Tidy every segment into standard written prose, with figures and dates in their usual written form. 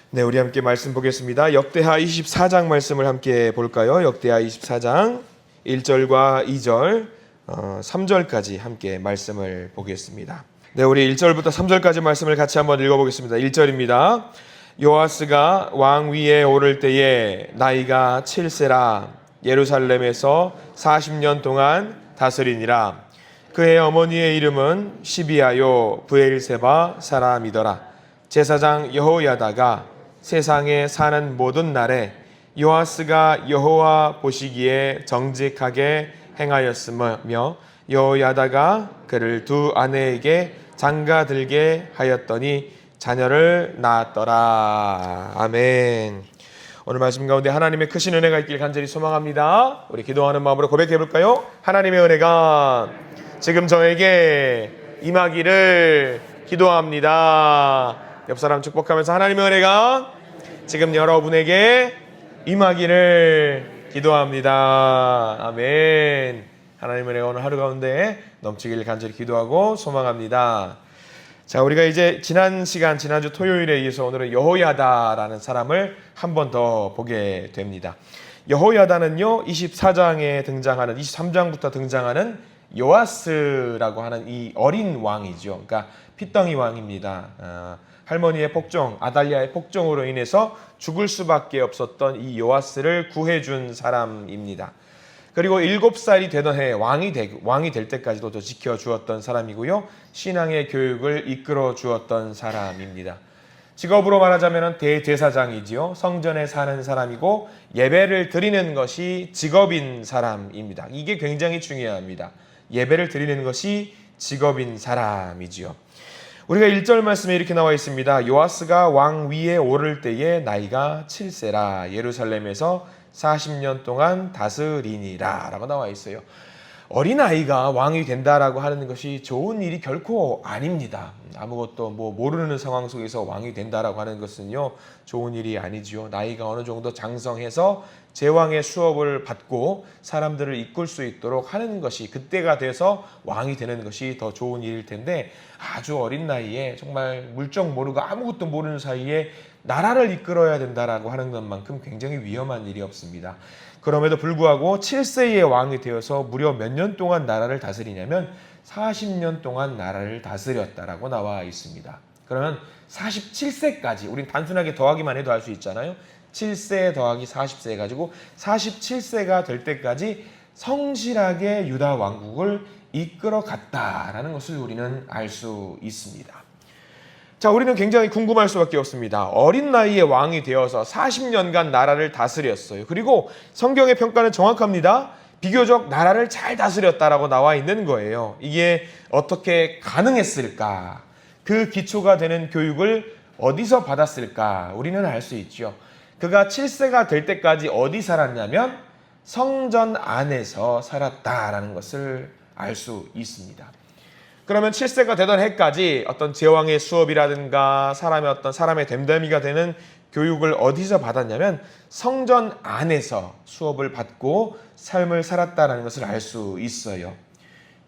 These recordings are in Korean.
네, 우리 함께 말씀 보겠습니다. 역대하 24장 말씀을 함께 볼까요? 역대하 24장 1절과 2절, 3절까지 함께 말씀을 보겠습니다. 네, 우리 1절부터 3절까지 말씀을 같이 한번 읽어보겠습니다. 1절입니다. 요아스가 왕 위에 오를 때에 나이가 7세라 예루살렘에서 40년 동안 다스리니라. 그의 어머니의 이름은 시비아요 브엘세바 사람이더라. 제사장 여호야다가 세상에 사는 모든 날에 요아스가 여호와 보시기에 정직하게 행하였으며 여호야다가 그를 두 아내에게 장가들게 하였더니 자녀를 낳았더라. 아멘. 오늘 말씀 가운데 하나님의 크신 은혜가 있길 간절히 소망합니다. 우리 기도하는 마음으로 고백해 볼까요? 하나님의 은혜가 지금 저에게 임하기를 기도합니다. 옆 사람 축복하면서 하나님의 은혜가 지금 여러분에게 임하기를 기도합니다. 아멘. 하나님의 은혜가 오늘 하루 가운데 넘치길 간절히 기도하고 소망합니다. 자, 우리가 이제 지난주 토요일에 이어서 오늘은 여호야다라는 사람을 한 번 더 보게 됩니다. 여호야다는요, 24장에 등장하는, 23장부터 등장하는 요아스라고 하는 이 어린 왕이죠. 그러니까 핏덩이 왕입니다. 할머니의 복종, 아달랴의 복종으로 인해서 죽을 수밖에 없었던 이 요아스를 구해준 사람입니다. 그리고 7살이 되던 해에 왕이 될 때까지도 지켜주었던 사람이고요. 신앙의 교육을 이끌어 주었던 사람입니다. 직업으로 말하자면 대제사장이지요. 성전에 사는 사람이고 예배를 드리는 것이 직업인 사람입니다. 이게 굉장히 중요합니다. 예배를 드리는 것이 직업인 사람이지요. 우리가 1절 말씀에 이렇게 나와 있습니다. 요아스가 왕 위에 오를 때에 나이가 7세라 예루살렘에서 40년 동안 다스리니라 라고 나와 있어요. 어린아이가 왕이 된다라고 하는 것이 좋은 일이 결코 아닙니다. 아무것도 모르는 상황 속에서 왕이 된다라고 하는 것은요, 좋은 일이 아니지요. 나이가 어느 정도 장성해서 제왕의 수업을 받고 사람들을 이끌 수 있도록 하는 것이, 그때가 돼서 왕이 되는 것이 더 좋은 일일 텐데, 아주 어린 나이에 정말 물정 모르고 아무것도 모르는 사이에 나라를 이끌어야 된다라고 하는 것만큼 굉장히 위험한 일이 없습니다. 그럼에도 불구하고 7세의 왕이 되어서 무려 몇 년 동안 나라를 다스리냐면 40년 동안 나라를 다스렸다라고 나와 있습니다. 그러면 47세까지, 우린 단순하게 더하기만 해도 알 수 있잖아요. 7세 더하기 40세 해가지고 47세가 될 때까지 성실하게 유다 왕국을 이끌어 갔다라는 것을 우리는 알 수 있습니다. 자, 우리는 굉장히 궁금할 수밖에 없습니다. 어린 나이에 왕이 되어서 40년간 나라를 다스렸어요. 그리고 성경의 평가는 정확합니다. 비교적 나라를 잘 다스렸다라고 나와 있는 거예요. 이게 어떻게 가능했을까? 그 기초가 되는 교육을 어디서 받았을까? 우리는 알 수 있죠. 그가 7세가 될 때까지 어디 살았냐면 성전 안에서 살았다라는 것을 알 수 있습니다. 그러면 7세가 되던 해까지 어떤 제왕의 수업이라든가 사람의 됨됨이가 되는 교육을 어디서 받았냐면 성전 안에서 수업을 받고 삶을 살았다는 것을 알 수 있어요.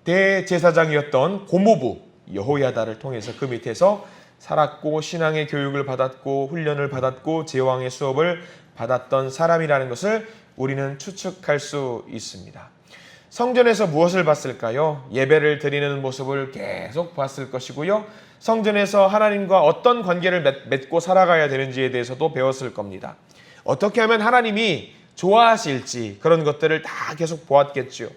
대제사장이었던 고모부 여호야다를 통해서 그 밑에서 살았고 신앙의 교육을 받았고 훈련을 받았고 제왕의 수업을 받았던 사람이라는 것을 우리는 추측할 수 있습니다. 성전에서 무엇을 봤을까요? 예배를 드리는 모습을 계속 봤을 것이고요. 성전에서 하나님과 어떤 관계를 맺고 살아가야 되는지에 대해서도 배웠을 겁니다. 어떻게 하면 하나님이 좋아하실지 그런 것들을 다 계속 보았겠죠.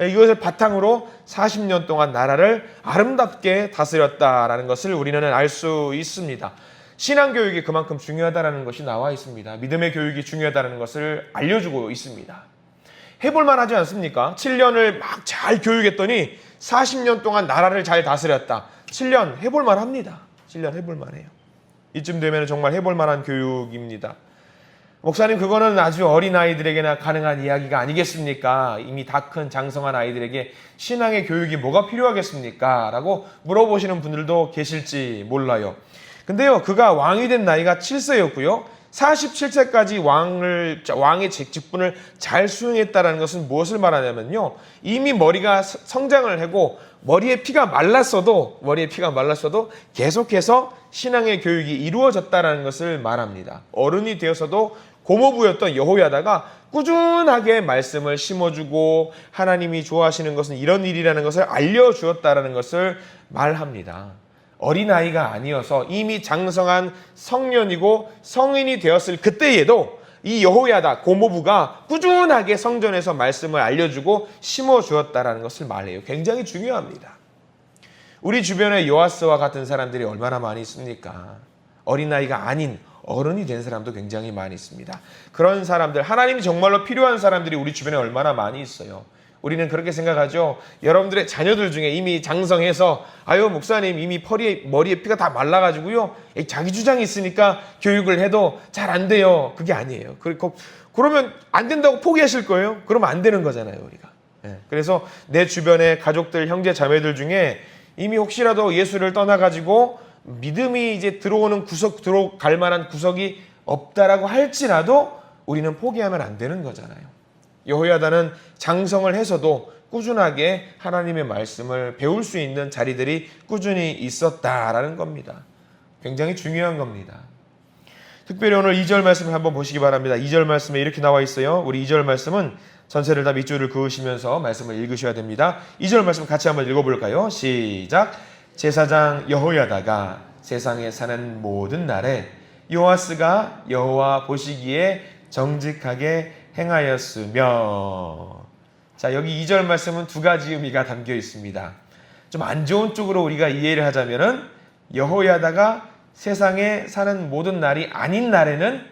이것을 바탕으로 40년 동안 나라를 아름답게 다스렸다라는 것을 우리는 알 수 있습니다. 신앙교육이 그만큼 중요하다는 것이 나와 있습니다. 믿음의 교육이 중요하다는 것을 알려주고 있습니다. 해볼만 하지 않습니까? 7년을 막 잘 교육했더니 40년 동안 나라를 잘 다스렸다. 7년 해볼만 합니다. 7년 해볼만 해요. 이쯤 되면 정말 해볼만 한 교육입니다. 목사님, 그거는 아주 어린 아이들에게나 가능한 이야기가 아니겠습니까? 이미 다 큰 장성한 아이들에게 신앙의 교육이 뭐가 필요하겠습니까? 라고 물어보시는 분들도 계실지 몰라요. 근데요, 그가 왕이 된 나이가 7세였고요. 47세까지 왕의 직분을 잘 수행했다는 것은 무엇을 말하냐면요. 이미 머리가 성장을 하고 머리에 피가 말랐어도 계속해서 신앙의 교육이 이루어졌다는 것을 말합니다. 어른이 되어서도 고모부였던 여호야다가 꾸준하게 말씀을 심어주고 하나님이 좋아하시는 것은 이런 일이라는 것을 알려주었다는 것을 말합니다. 어린아이가 아니어서 이미 장성한 성년이고 성인이 되었을 그때에도 이 여호야다 고모부가 꾸준하게 성전에서 말씀을 알려주고 심어주었다는 것을 말해요. 굉장히 중요합니다. 우리 주변에 요아스와 같은 사람들이 얼마나 많이 있습니까? 어린아이가 아닌 어른이 된 사람도 굉장히 많이 있습니다. 그런 사람들, 하나님이 정말로 필요한 사람들이 우리 주변에 얼마나 많이 있어요. 우리는 그렇게 생각하죠. 여러분들의 자녀들 중에 이미 장성해서 아유 목사님 이미 머리에 피가 다 말라가지고요. 자기 주장이 있으니까 교육을 해도 잘 안 돼요. 그게 아니에요. 그러면 안 된다고 포기하실 거예요? 그러면 안 되는 거잖아요, 우리가. 그래서 내 주변의 가족들, 형제, 자매들 중에 이미 혹시라도 예수를 떠나가지고 믿음이 이제 들어갈 만한 구석이 없다라고 할지라도 우리는 포기하면 안 되는 거잖아요. 여호야다는 장성을 해서도 꾸준하게 하나님의 말씀을 배울 수 있는 자리들이 꾸준히 있었다라는 겁니다. 굉장히 중요한 겁니다. 특별히 오늘 2절 말씀을 한번 보시기 바랍니다. 2절 말씀에 이렇게 나와 있어요. 우리 2절 말씀은 전체를 다 밑줄을 그으시면서 말씀을 읽으셔야 됩니다. 2절 말씀 같이 한번 읽어볼까요? 시작. 제사장 여호야다가 세상에 사는 모든 날에 요아스가 여호와 보시기에 정직하게 행하였으며. 자, 여기 2절 말씀은 두 가지 의미가 담겨 있습니다. 좀 안 좋은 쪽으로 우리가 이해를 하자면은 여호야다가 세상에 사는 모든 날이 아닌 날에는,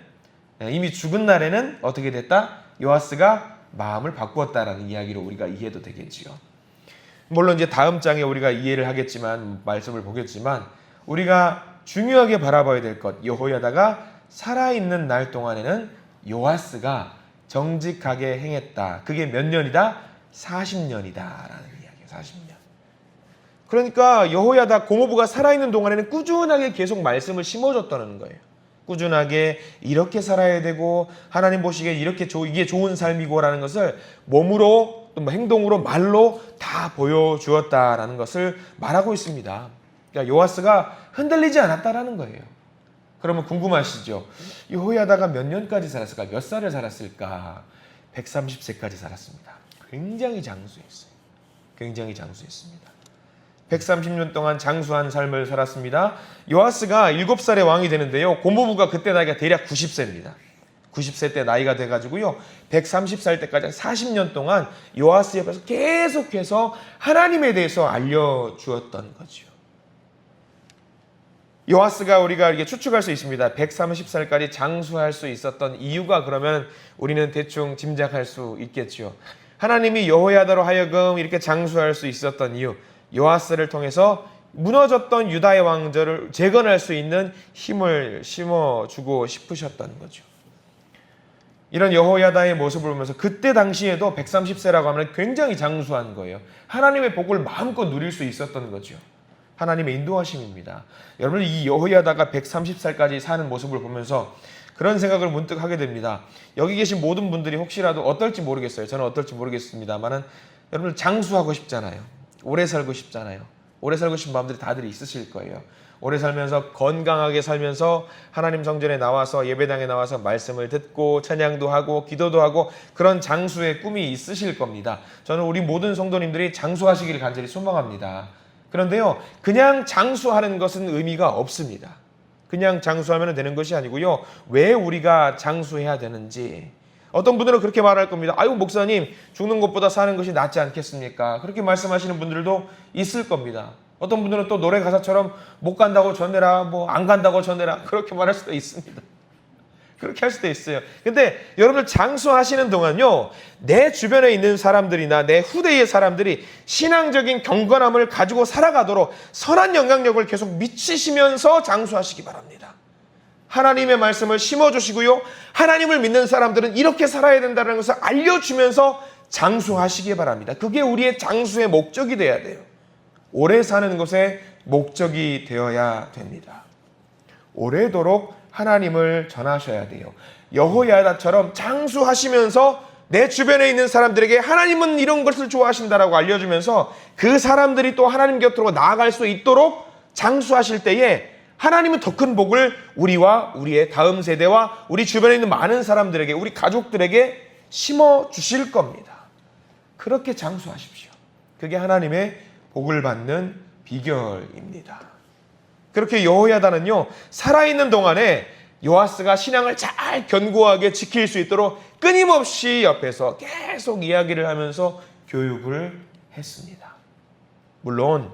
이미 죽은 날에는 어떻게 됐다? 요아스가 마음을 바꾸었다라는 이야기로 우리가 이해도 되겠지요. 물론 이제 다음 장에 우리가 이해를 하겠지만, 말씀을 보겠지만, 우리가 중요하게 바라봐야 될 것, 여호야다가 살아있는 날 동안에는 요아스가 정직하게 행했다. 그게 몇 년이다? 40년이다 라는 이야기예요. 40년. 그러니까 여호야다 고모부가 살아있는 동안에는 꾸준하게 계속 말씀을 심어줬다는 거예요. 꾸준하게 이렇게 살아야 되고 하나님 보시기에 이게 좋은 삶이고 라는 것을 몸으로 또 행동으로 말로 다 보여주었다라는 것을 말하고 있습니다. 그러니까 요아스가 흔들리지 않았다라는 거예요. 그러면 궁금하시죠? 여호야다가 몇 년까지 살았을까? 몇 살을 살았을까? 130세까지 살았습니다. 굉장히 장수했어요. 굉장히 장수했습니다. 130년 동안 장수한 삶을 살았습니다. 요아스가 7살에 왕이 되는데요. 고모부가 그때 나이가 대략 90세입니다. 90세 때 나이가 돼가지고요. 130살 때까지 40년 동안 요아스 옆에서 계속해서 하나님에 대해서 알려주었던 거죠. 요아스가 우리가 이렇게 추측할 수 있습니다. 130살까지 장수할 수 있었던 이유가 그러면 우리는 대충 짐작할 수 있겠죠. 하나님이 여호야다로 하여금 이렇게 장수할 수 있었던 이유, 요아스를 통해서 무너졌던 유다의 왕조를 재건할 수 있는 힘을 심어주고 싶으셨던 거죠. 이런 여호야다의 모습을 보면서 그때 당시에도 130세라고 하면 굉장히 장수한 거예요. 하나님의 복을 마음껏 누릴 수 있었던 거죠. 하나님의 인도하심입니다. 여러분, 이 여호야다가 130살까지 사는 모습을 보면서 그런 생각을 문득 하게 됩니다. 여기 계신 모든 분들이 혹시라도 어떨지 모르겠어요. 저는 어떨지 모르겠습니다만은 여러분 장수하고 싶잖아요. 오래 살고 싶잖아요. 오래 살고 싶은 마음들이 다들 있으실 거예요. 오래 살면서 건강하게 살면서 하나님 성전에 나와서 예배당에 나와서 말씀을 듣고 찬양도 하고 기도도 하고 그런 장수의 꿈이 있으실 겁니다. 저는 우리 모든 성도님들이 장수하시기를 간절히 소망합니다. 그런데요, 그냥 장수하는 것은 의미가 없습니다. 그냥 장수하면 되는 것이 아니고요. 왜 우리가 장수해야 되는지. 어떤 분들은 그렇게 말할 겁니다. 아유 목사님, 죽는 것보다 사는 것이 낫지 않겠습니까? 그렇게 말씀하시는 분들도 있을 겁니다. 어떤 분들은 또 노래 가사처럼 못 간다고 전해라, 뭐 안 간다고 전해라, 그렇게 말할 수도 있습니다. 그렇게 할 수도 있어요. 근데 여러분들 장수하시는 동안요, 내 주변에 있는 사람들이나 내 후대의 사람들이 신앙적인 경건함을 가지고 살아가도록 선한 영향력을 계속 미치시면서 장수하시기 바랍니다. 하나님의 말씀을 심어주시고요, 하나님을 믿는 사람들은 이렇게 살아야 된다는 것을 알려주면서 장수하시기 바랍니다. 그게 우리의 장수의 목적이 되어야 돼요. 오래 사는 것의 목적이 되어야 됩니다. 오래도록 하나님을 전하셔야 돼요. 여호야다처럼 장수하시면서 내 주변에 있는 사람들에게 하나님은 이런 것을 좋아하신다라고 알려주면서 그 사람들이 또 하나님 곁으로 나아갈 수 있도록 장수하실 때에 하나님은 더 큰 복을 우리와 우리의 다음 세대와 우리 주변에 있는 많은 사람들에게, 우리 가족들에게 심어 주실 겁니다. 그렇게 장수하십시오. 그게 하나님의 복을 받는 비결입니다. 그렇게 여호야다는요, 살아있는 동안에 요아스가 신앙을 잘 견고하게 지킬 수 있도록 끊임없이 옆에서 계속 이야기를 하면서 교육을 했습니다. 물론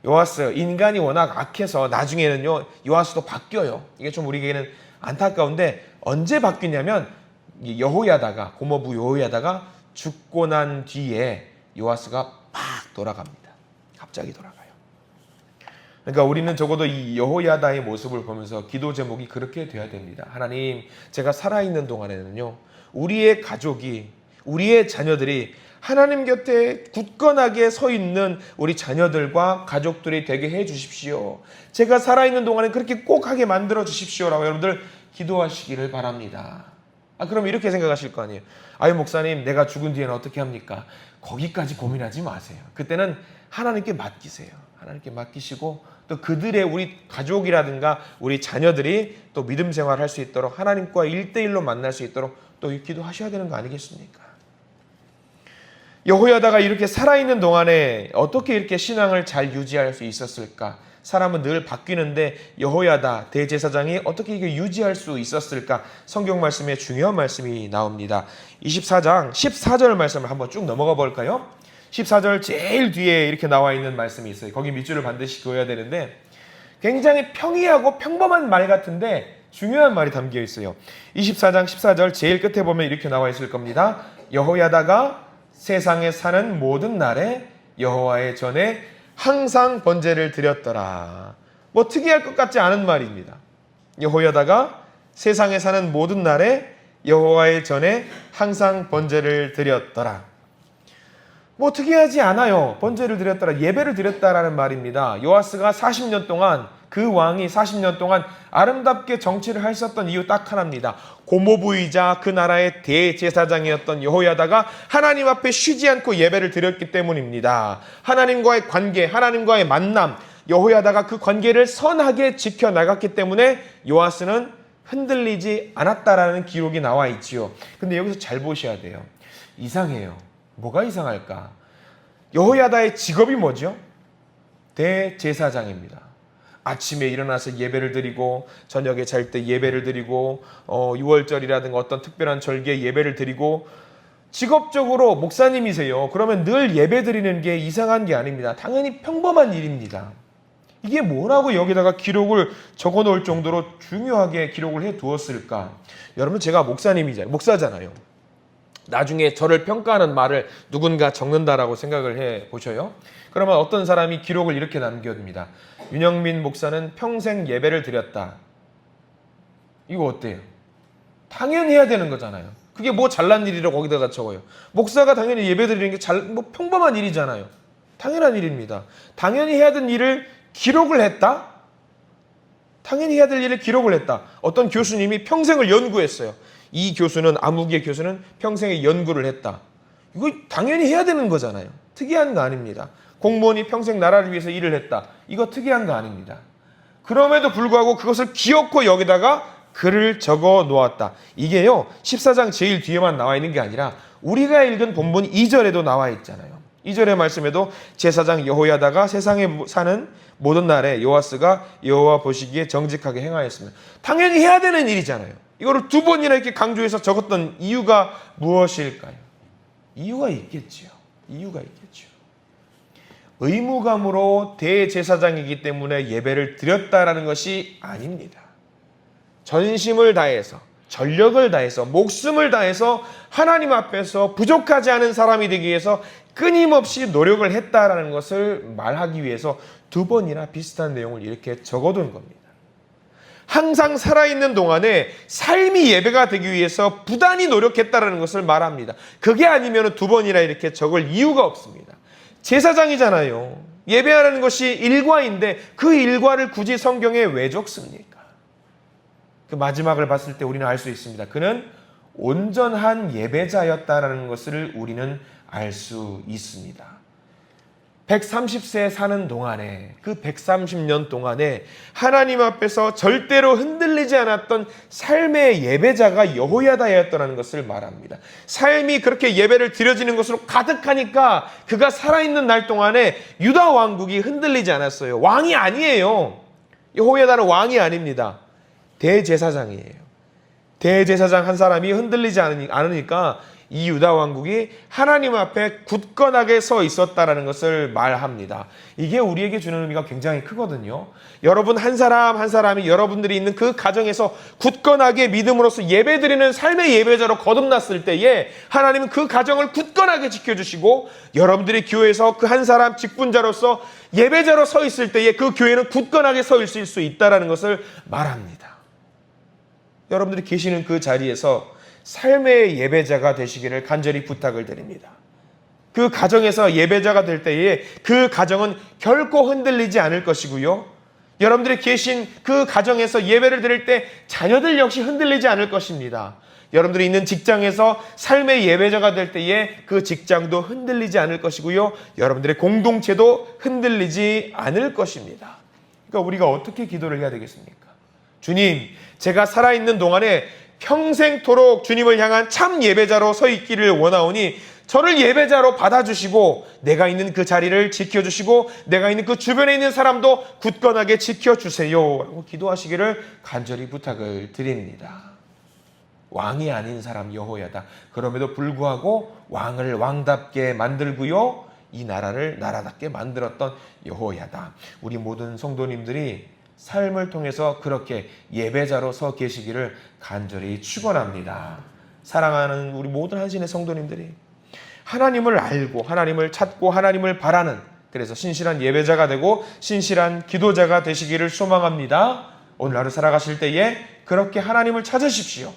요아스, 인간이 워낙 악해서 나중에는요 요아스도 바뀌어요. 이게 좀 우리에게는 안타까운데, 언제 바뀌냐면 여호야다가, 고모부 여호야다가 죽고 난 뒤에 요아스가 팍 돌아갑니다. 갑자기 돌아가요. 그러니까 우리는 적어도 이 여호야다의 모습을 보면서 기도 제목이 그렇게 돼야 됩니다. 하나님, 제가 살아있는 동안에는요, 우리의 가족이, 우리의 자녀들이 하나님 곁에 굳건하게 서 있는 우리 자녀들과 가족들이 되게 해 주십시오. 제가 살아있는 동안에 그렇게 꼭 하게 만들어 주십시오라고 여러분들 기도하시기를 바랍니다. 그럼 이렇게 생각하실 거 아니에요. 아유, 목사님, 내가 죽은 뒤에는 어떻게 합니까? 거기까지 고민하지 마세요. 그때는 하나님께 맡기세요. 하나님께 맡기시고, 또 그들의, 우리 가족이라든가 우리 자녀들이 또 믿음 생활을 할 수 있도록, 하나님과 1대1로 만날 수 있도록 또 기도하셔야 되는 거 아니겠습니까? 여호야다가 이렇게 살아있는 동안에 어떻게 이렇게 신앙을 잘 유지할 수 있었을까? 사람은 늘 바뀌는데 여호야다 대제사장이 어떻게 이게 유지할 수 있었을까? 성경 말씀에 중요한 말씀이 나옵니다. 24장 14절 말씀을 한번 쭉 넘어가 볼까요? 14절 제일 뒤에 이렇게 나와 있는 말씀이 있어요. 거기 밑줄을 반드시 그어야 되는데, 굉장히 평이하고 평범한 말 같은데 중요한 말이 담겨 있어요. 24장 14절 제일 끝에 보면 이렇게 나와 있을 겁니다. 여호야다가 세상에 사는 모든 날에 여호와의 전에 항상 번제를 드렸더라. 뭐 특이할 것 같지 않은 말입니다. 여호야다가 세상에 사는 모든 날에 여호와의 전에 항상 번제를 드렸더라. 뭐 특이하지 않아요. 번제를 드렸더라, 예배를 드렸다라는 말입니다. 요아스가 40년 동안, 그 왕이 40년 동안 아름답게 정치를 하셨던 이유 딱 하나입니다. 고모부이자 그 나라의 대제사장이었던 여호야다가 하나님 앞에 쉬지 않고 예배를 드렸기 때문입니다. 하나님과의 관계, 하나님과의 만남, 여호야다가 그 관계를 선하게 지켜나갔기 때문에 요아스는 흔들리지 않았다라는 기록이 나와 있지요. 근데 여기서 잘 보셔야 돼요. 이상해요. 뭐가 이상할까? 여호야다의 직업이 뭐죠? 대제사장입니다. 아침에 일어나서 예배를 드리고, 저녁에 잘 때 예배를 드리고, 6월절이라든가 어떤 특별한 절기에 예배를 드리고, 직업적으로 목사님이세요. 그러면 늘 예배 드리는 게 이상한 게 아닙니다. 당연히 평범한 일입니다. 이게 뭐라고 여기다가 기록을 적어 놓을 정도로 중요하게 기록을 해 두었을까? 여러분, 제가 목사잖아요. 나중에 저를 평가하는 말을 누군가 적는다라고 생각을 해 보셔요. 그러면 어떤 사람이 기록을 이렇게 남겨둡니다. 윤영민 목사는 평생 예배를 드렸다. 이거 어때요? 당연히 해야 되는 거잖아요. 그게 뭐 잘난 일이라고 거기다가 적어요. 목사가 당연히 예배 드리는 게 뭐 평범한 일이잖아요. 당연한 일입니다. 당연히 해야 되는 일을 기록을 했다? 당연히 해야 될 일을 기록을 했다. 어떤 교수님이 평생을 연구했어요. 이 교수는, 아무개 교수는 평생에 연구를 했다. 이거 당연히 해야 되는 거잖아요. 특이한 거 아닙니다. 공무원이 평생 나라를 위해서 일을 했다. 이거 특이한 거 아닙니다. 그럼에도 불구하고 그것을 기어코 여기다가 글을 적어 놓았다. 이게요, 14장 제일 뒤에만 나와 있는 게 아니라 우리가 읽은 본문 2절에도 나와 있잖아요. 2절의 말씀에도 제사장 여호야다가 세상에 사는 모든 날에 요아스가 여호와 보시기에 정직하게 행하였습니다. 당연히 해야 되는 일이잖아요. 이거를 두 번이나 이렇게 강조해서 적었던 이유가 무엇일까요? 이유가 있겠지요. 이유가 있겠죠. 의무감으로 대제사장이기 때문에 예배를 드렸다라는 것이 아닙니다. 전심을 다해서, 전력을 다해서, 목숨을 다해서 하나님 앞에서 부족하지 않은 사람이 되기 위해서 끊임없이 노력을 했다라는 것을 말하기 위해서 두 번이나 비슷한 내용을 이렇게 적어둔 겁니다. 항상 살아있는 동안에 삶이 예배가 되기 위해서 부단히 노력했다라는 것을 말합니다. 그게 아니면 두 번이나 이렇게 적을 이유가 없습니다. 제사장이잖아요. 예배하는 것이 일과인데 그 일과를 굳이 성경에 왜 적습니까? 그 마지막을 봤을 때 우리는 알 수 있습니다. 그는 온전한 예배자였다라는 것을 우리는 알 수 있습니다. 130세 사는 동안에, 그 130년 동안에 하나님 앞에서 절대로 흔들리지 않았던 삶의 예배자가 여호야다였다는 것을 말합니다. 삶이 그렇게 예배를 드려지는 것으로 가득하니까 그가 살아있는 날 동안에 유다 왕국이 흔들리지 않았어요. 왕이 아니에요. 여호야다는 왕이 아닙니다. 대제사장이에요. 대제사장 한 사람이 흔들리지 않으니까 이 유다 왕국이 하나님 앞에 굳건하게 서 있었다라는 것을 말합니다. 이게 우리에게 주는 의미가 굉장히 크거든요. 여러분 한 사람 한 사람이 여러분들이 있는 그 가정에서 굳건하게 믿음으로써 예배드리는 삶의 예배자로 거듭났을 때에 하나님은 그 가정을 굳건하게 지켜주시고, 여러분들이 교회에서 그 한 사람 직분자로서 예배자로 서 있을 때에 그 교회는 굳건하게 서 있을 수 있다는 것을 말합니다. 여러분들이 계시는 그 자리에서 삶의 예배자가 되시기를 간절히 부탁을 드립니다. 그 가정에서 예배자가 될 때에 그 가정은 결코 흔들리지 않을 것이고요. 여러분들이 계신 그 가정에서 예배를 드릴 때 자녀들 역시 흔들리지 않을 것입니다. 여러분들이 있는 직장에서 삶의 예배자가 될 때에 그 직장도 흔들리지 않을 것이고요. 여러분들의 공동체도 흔들리지 않을 것입니다. 그러니까 우리가 어떻게 기도를 해야 되겠습니까? 주님, 제가 살아있는 동안에 평생토록 주님을 향한 참 예배자로 서 있기를 원하오니 저를 예배자로 받아주시고 내가 있는 그 자리를 지켜주시고 내가 있는 그 주변에 있는 사람도 굳건하게 지켜주세요 라고 기도하시기를 간절히 부탁을 드립니다. 왕이 아닌 사람 여호야다. 그럼에도 불구하고 왕을 왕답게 만들고요, 이 나라를 나라답게 만들었던 여호야다. 우리 모든 성도님들이 삶을 통해서 그렇게 예배자로 서 계시기를 간절히 축원합니다. 사랑하는 우리 모든 한신의 성도님들이 하나님을 알고 하나님을 찾고 하나님을 바라는, 그래서 신실한 예배자가 되고 신실한 기도자가 되시기를 소망합니다. 오늘 하루 살아가실 때에 그렇게 하나님을 찾으십시오.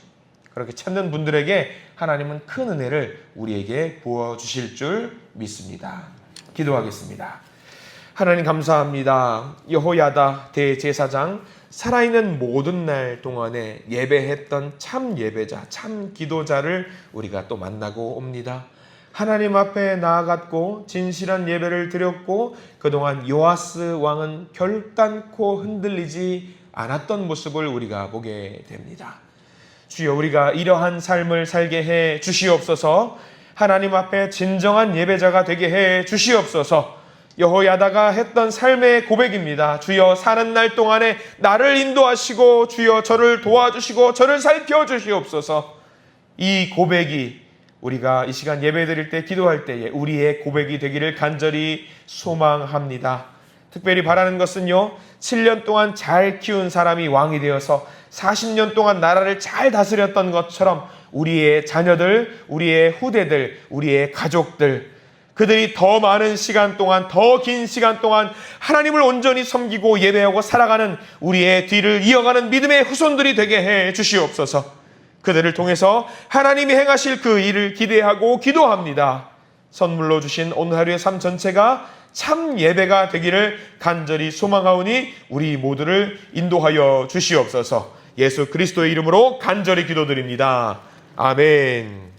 그렇게 찾는 분들에게 하나님은 큰 은혜를 우리에게 부어주실 줄 믿습니다. 기도하겠습니다. 하나님 감사합니다. 여호야다 대제사장, 살아있는 모든 날 동안에 예배했던 참 예배자, 참 기도자를 우리가 또 만나고 옵니다. 하나님 앞에 나아갔고 진실한 예배를 드렸고 그동안 요아스 왕은 결단코 흔들리지 않았던 모습을 우리가 보게 됩니다. 주여, 우리가 이러한 삶을 살게 해 주시옵소서. 하나님 앞에 진정한 예배자가 되게 해 주시옵소서. 여호야다가 했던 삶의 고백입니다. 주여, 사는 날 동안에 나를 인도하시고 주여 저를 도와주시고 저를 살펴주시옵소서. 이 고백이 우리가 이 시간 예배드릴 때, 기도할 때에 우리의 고백이 되기를 간절히 소망합니다. 특별히 바라는 것은요, 7년 동안 잘 키운 사람이 왕이 되어서 40년 동안 나라를 잘 다스렸던 것처럼 우리의 자녀들, 우리의 후대들, 우리의 가족들, 그들이 더 많은 시간 동안, 더 긴 시간 동안 하나님을 온전히 섬기고 예배하고 살아가는 우리의 뒤를 이어가는 믿음의 후손들이 되게 해 주시옵소서. 그들을 통해서 하나님이 행하실 그 일을 기대하고 기도합니다. 선물로 주신 오늘 하루의 삶 전체가 참 예배가 되기를 간절히 소망하오니 우리 모두를 인도하여 주시옵소서. 예수 그리스도의 이름으로 간절히 기도드립니다. 아멘.